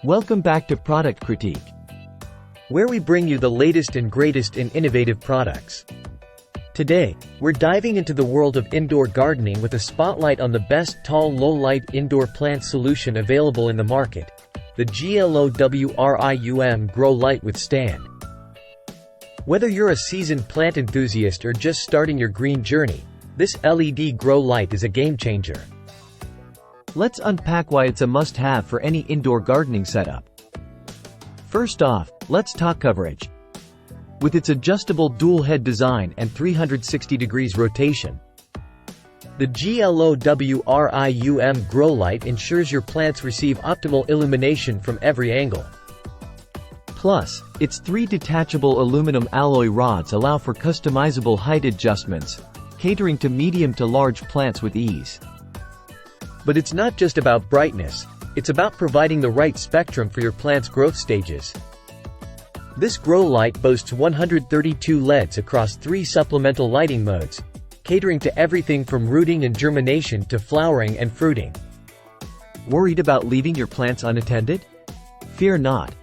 Welcome back to Product Critique, where we bring you the latest and greatest in innovative products. Today, we're diving into the world of indoor gardening with a spotlight on the best tall low-light indoor plant solution available in the market, the GLOWRIUM Grow Light with Stand. Whether you're a seasoned plant enthusiast or just starting your green journey, this LED grow light is a game-changer. let's unpack why it's a must-have for any indoor gardening setup. First off, let's talk coverage. With its adjustable dual-head design and 360 degrees rotation, the GLOWRIUM Grow Light ensures your plants receive optimal illumination from every angle. Plus, its 3 detachable aluminum alloy rods allow for customizable height adjustments, catering to medium to large plants with ease. But it's not just about brightness, it's about providing the right spectrum for your plant's growth stages. This grow light boasts 132 LEDs across 3 supplemental lighting modes, catering to everything from rooting and germination to flowering and fruiting. Worried about leaving your plants unattended? Fear not.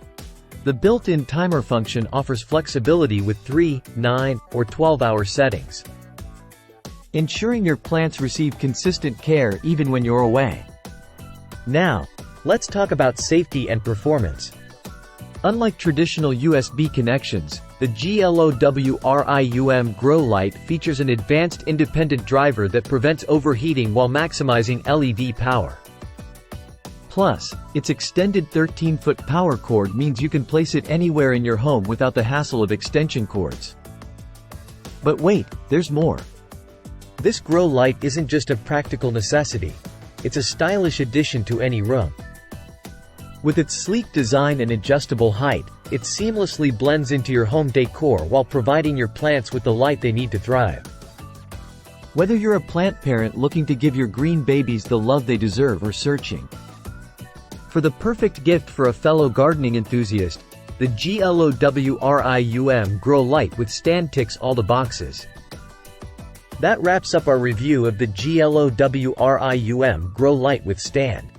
The built-in timer function offers flexibility with 3, 9, or 12-hour settings, ensuring your plants receive consistent care even when you're away. Now, let's talk about safety and performance. Unlike traditional USB connections, the GLOWRIUM Grow Light features an advanced independent driver that prevents overheating while maximizing LED power. Plus, its extended 13-foot power cord means you can place it anywhere in your home without the hassle of extension cords. But wait, there's more. This grow light isn't just a practical necessity, it's a stylish addition to any room. With its sleek design and adjustable height, it seamlessly blends into your home decor while providing your plants with the light they need to thrive. Whether you're a plant parent looking to give your green babies the love they deserve or searching for the perfect gift for a fellow gardening enthusiast, the GLOWRIUM Grow Light with Stand ticks all the boxes. That wraps up our review of the GLOWRIUM Grow Light with Stand.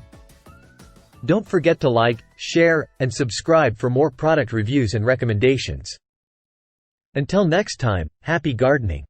Don't forget to like, share, and subscribe for more product reviews and recommendations. Until next time, happy gardening!